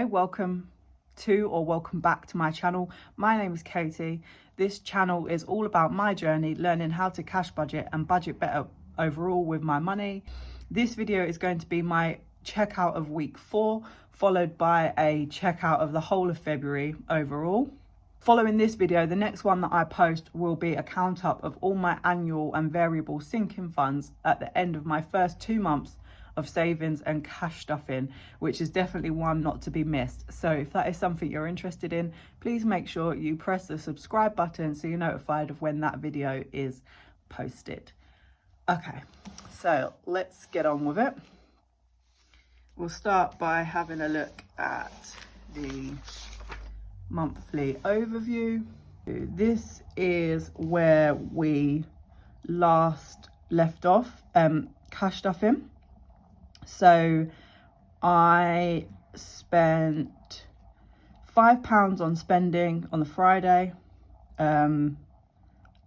Hello, welcome back to my channel. My name is Katie. This channel is all about my journey, learning how to cash budget and budget better overall with my money. This video is going to be my checkout of week 4, followed by a checkout of the whole of February overall. Following this video, the next one that I post will be a count up of all my annual and variable sinking funds at the end of my first 2 months of savings and cash stuffing, which is definitely one not to be missed. So if that is something you're interested in, please make sure you press the subscribe button so you're notified of when that video is posted. Okay, so let's get on with it. We'll start by having a look at the monthly overview. This is where we last left off, cash stuffing. So I spent £5 on spending on the Friday, and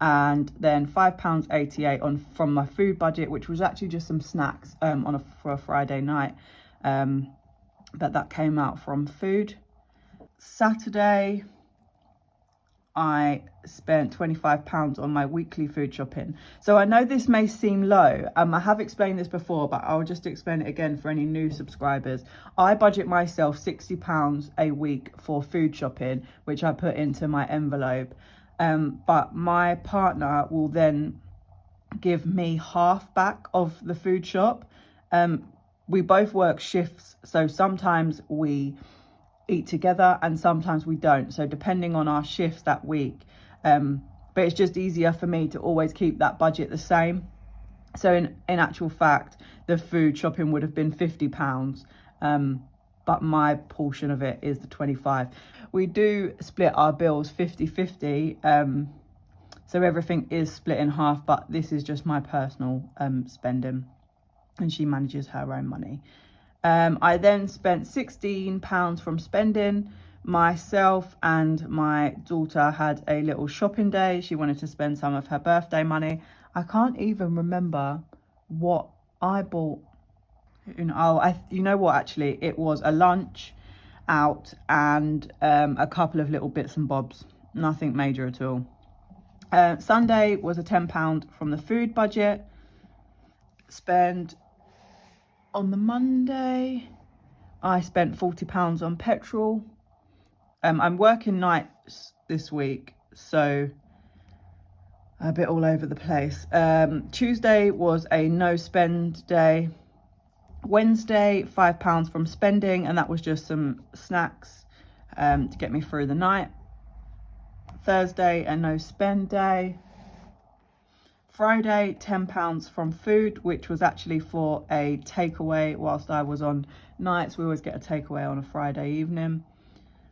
then £5.88 on from my food budget, which was actually just some snacks for a Friday night, but that came out from food. Saturday I spent £25 on my weekly food shopping. So I know this may seem low. I have explained this before, but I'll just explain it again for any new subscribers. I budget myself £60 a week for food shopping, which I put into my envelope. But my partner will then give me half back of the food shop. We both work shifts, so sometimes we eat together and sometimes we don't, so depending on our shifts that week, but it's just easier for me to always keep that budget the same. So in actual fact, the food shopping would have been £50, but my portion of it is the 25. We do split our bills 50-50, so everything is split in half, but this is just my personal spending, and she manages her own money. I then spent £16 from spending. Myself and my daughter had a little shopping day. She wanted to spend some of her birthday money. I can't even remember what I bought. You know what, actually, it was a lunch out and a couple of little bits and bobs. Nothing major at all. Sunday was a £10 from the food budget. On the Monday, I spent £40 on petrol. I'm working nights this week, so a bit all over the place. Tuesday was a no spend day. Wednesday, £5 from spending, and that was just some snacks to get me through the night. Thursday, a no spend day. Friday, £10 from food, which was actually for a takeaway whilst I was on nights. We always get a takeaway on a Friday evening.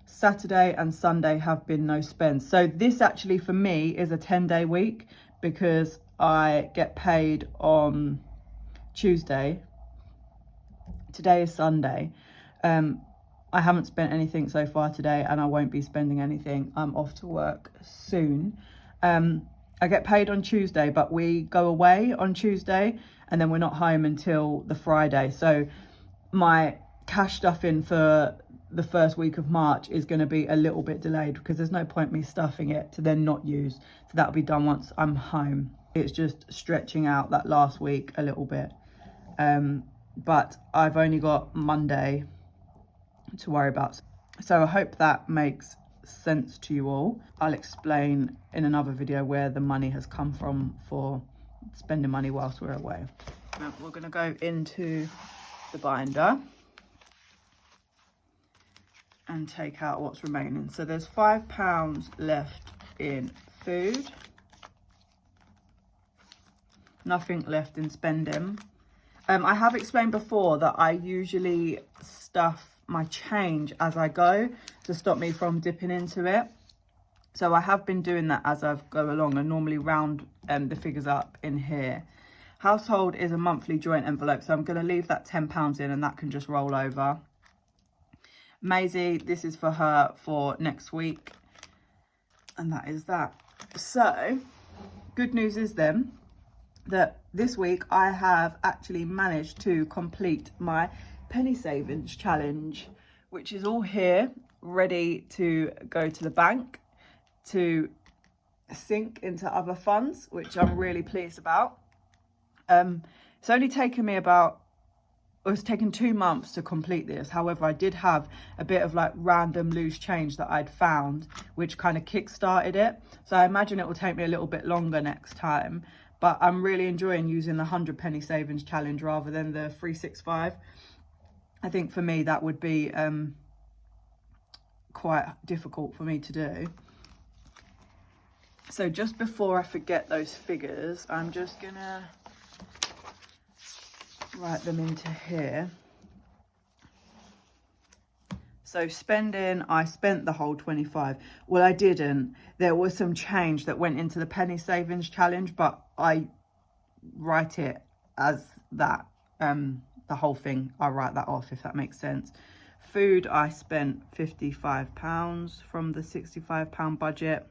Saturday and Sunday have been no spends. So this actually for me is a 10-day week because I get paid on Tuesday. Today is Sunday. I haven't spent anything so far today and I won't be spending anything. I'm off to work soon. I get paid on Tuesday, but we go away on Tuesday and then we're not home until the Friday. So my cash stuffing for the first week of March is going to be a little bit delayed because there's no point me stuffing it to then not use. So that'll be done once I'm home. It's just stretching out that last week a little bit. But I've only got Monday to worry about. So I hope that makes sense to you all. I'll explain in another video where the money has come from for spending money whilst we're away. Now we're going to go into the binder and take out what's remaining. So there's £5 left in food, nothing left in spending. I have explained before that I usually stuff my change as I go to stop me from dipping into it. So I have been doing that as I go along and normally round the figures up in here. Household is a monthly joint envelope, so I'm going to leave that £10 in and that can just roll over. Maisie, this is for her for next week, and that is that. So good news is then that this week I have actually managed to complete my penny savings challenge, which is all here, ready to go to the bank to sink into other funds, which I'm really pleased about. It's only taken me it's taken 2 months to complete this. However, I did have a bit of like random loose change that I'd found, which kind of kick-started it. So I imagine it will take me a little bit longer next time, but I'm really enjoying using the 100 penny savings challenge rather than the 365. I think for me, that would be quite difficult for me to do. So just before I forget those figures, I'm just gonna write them into here. So spending, I spent the whole 25. Well, I didn't. There was some change that went into the penny savings challenge, but I write it as that, the whole thing, I write that off, if that makes sense. Food, I spent £55 from the £65 budget.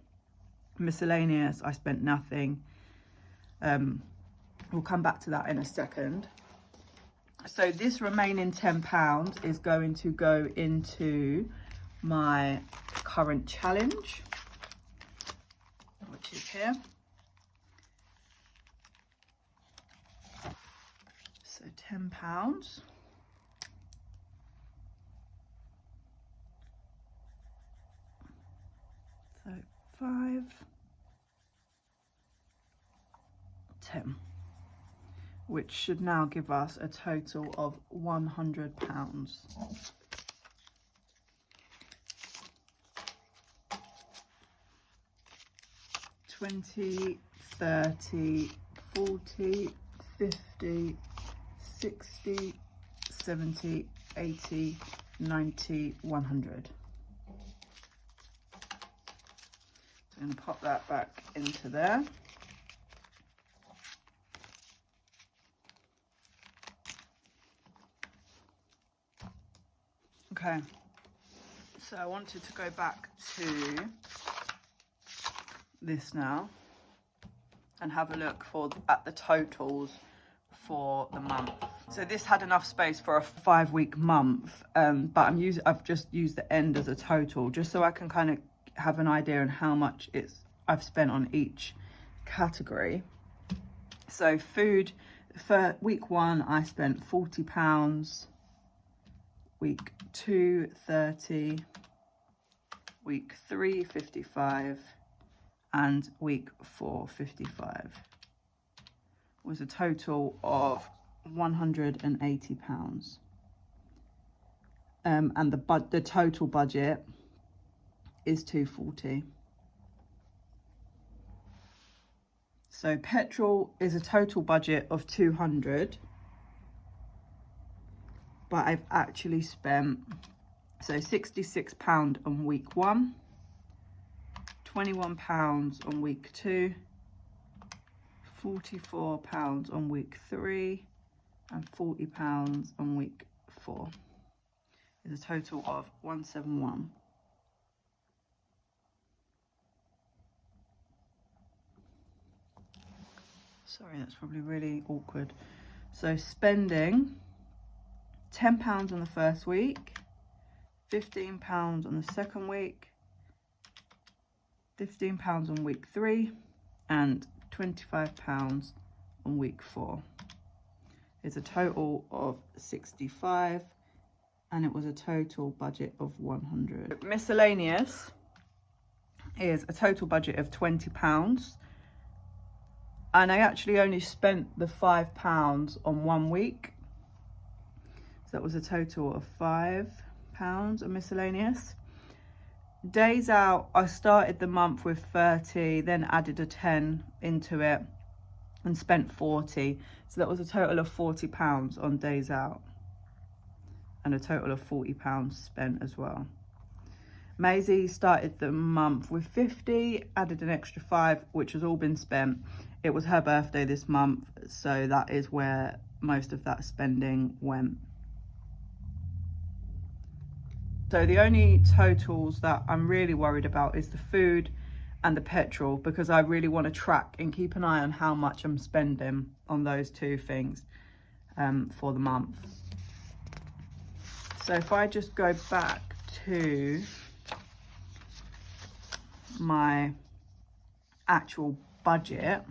Miscellaneous, I spent nothing. We'll come back to that in a second. So this remaining £10 is going to go into my current challenge, which is here. So £10. So 5, 10. Which should now give us a total of £100. 20, 30, 40, 50, 60, 70, 80, 90, 100. So I'm going to pop that back into there. Okay, so I wanted to go back to this now and have a look at the totals for the month. So this had enough space for a 5-week month, but I've just used the end as a total, just so I can kind of have an idea on how much I've spent on each category. So food, for week 1, I spent £40. Week 2, 30, week 3, 55, and week 4, 55. Was a total of £180. And the total budget is £240. So petrol is a total budget of £200. But I've actually spent, so £66 on week 1, £21 on week 2, £44 on week 3, and £40 on week 4. It's a total of 171. Sorry, that's probably really awkward. So spending £10 on the first week, £15 on the second week, £15 on week 3, and £25 on week 4. It's a total of 65, and it was a total budget of 100. Miscellaneous is a total budget of £20, and I actually only spent the £5 on 1 week. So that was a total of £5 of miscellaneous. Days out, I started the month with 30, then added a 10 into it and spent 40. So that was a total of £40 on days out and a total of £40 spent as well. Maisie started the month with 50, added an extra 5, which has all been spent. It was her birthday this month, so that is where most of that spending went. So the only totals that I'm really worried about is the food and the petrol, because I really want to track and keep an eye on how much I'm spending on those two things for the month. So if I just go back to my actual budget,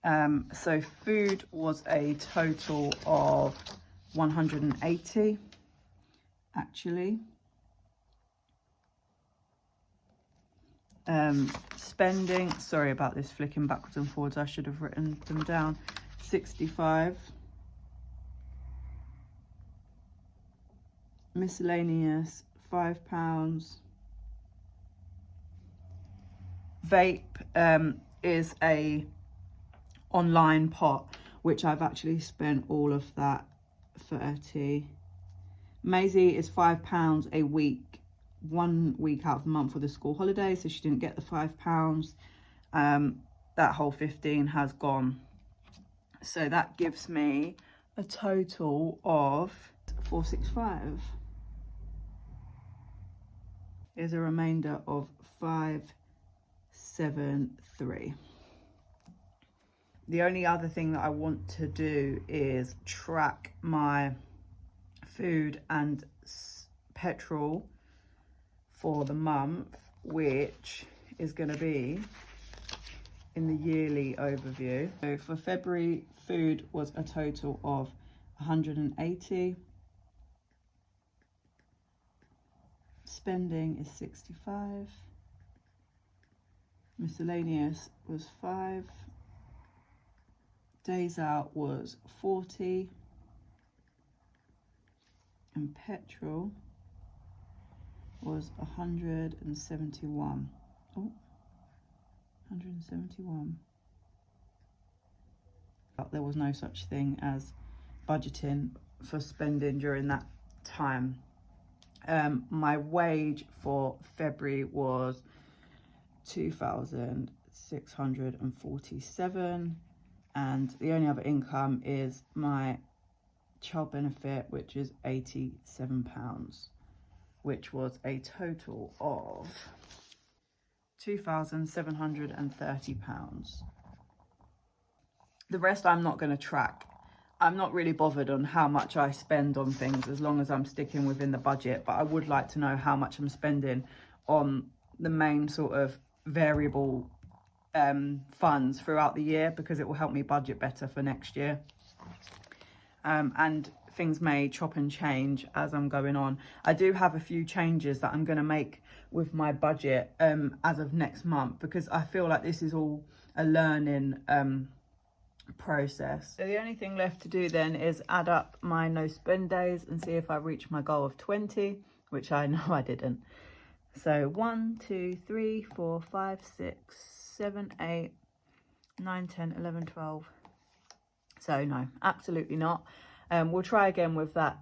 so food was a total of 180 actually. Spending, sorry about this flicking backwards and forwards, I should have written them down. 65. Miscellaneous, £5. Vape is a online pot, which I've actually spent all of that 30. Maisie is £5 a week, 1 week out of the month for the school holiday, so she didn't get the £5. That whole 15 has gone, so that gives me a total of 465. Is a remainder of 573. The only other thing that I want to do is track my food and petrol for the month, which is going to be in the yearly overview. So for February, food was a total of 180. Spending is 65. Miscellaneous was 5. Days out was 40. And petrol was 171. Oh, 171. But there was no such thing as budgeting for spending during that time. My wage for February was 2,647, and the only other income is my child benefit, which is £87, which was a total of £2,730. The rest I'm not going to track. I'm not really bothered on how much I spend on things as long as I'm sticking within the budget, but I would like to know how much I'm spending on the main sort of variable funds throughout the year, because it will help me budget better for next year. And things may chop and change as I'm going on. I do have a few changes that I'm going to make with my budget as of next month, because I feel like this is all a learning process. So the only thing left to do then is add up my no spend days and see if I reach my goal of 20, which I know I didn't. So 1, 2, 3, 4, 5, 6, 7, 8, 9, 10, 11, 12. So no, absolutely not. We'll try again with that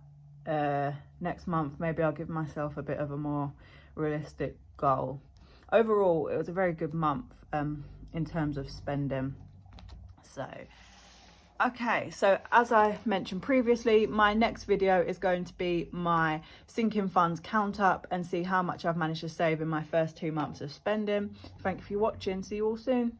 next month. Maybe I'll give myself a bit of a more realistic goal. Overall, it was a very good month in terms of spending. So, okay, so as I mentioned previously, my next video is going to be my sinking funds count up and see how much I've managed to save in my first 2 months of spending. Thank you for watching. See you all soon.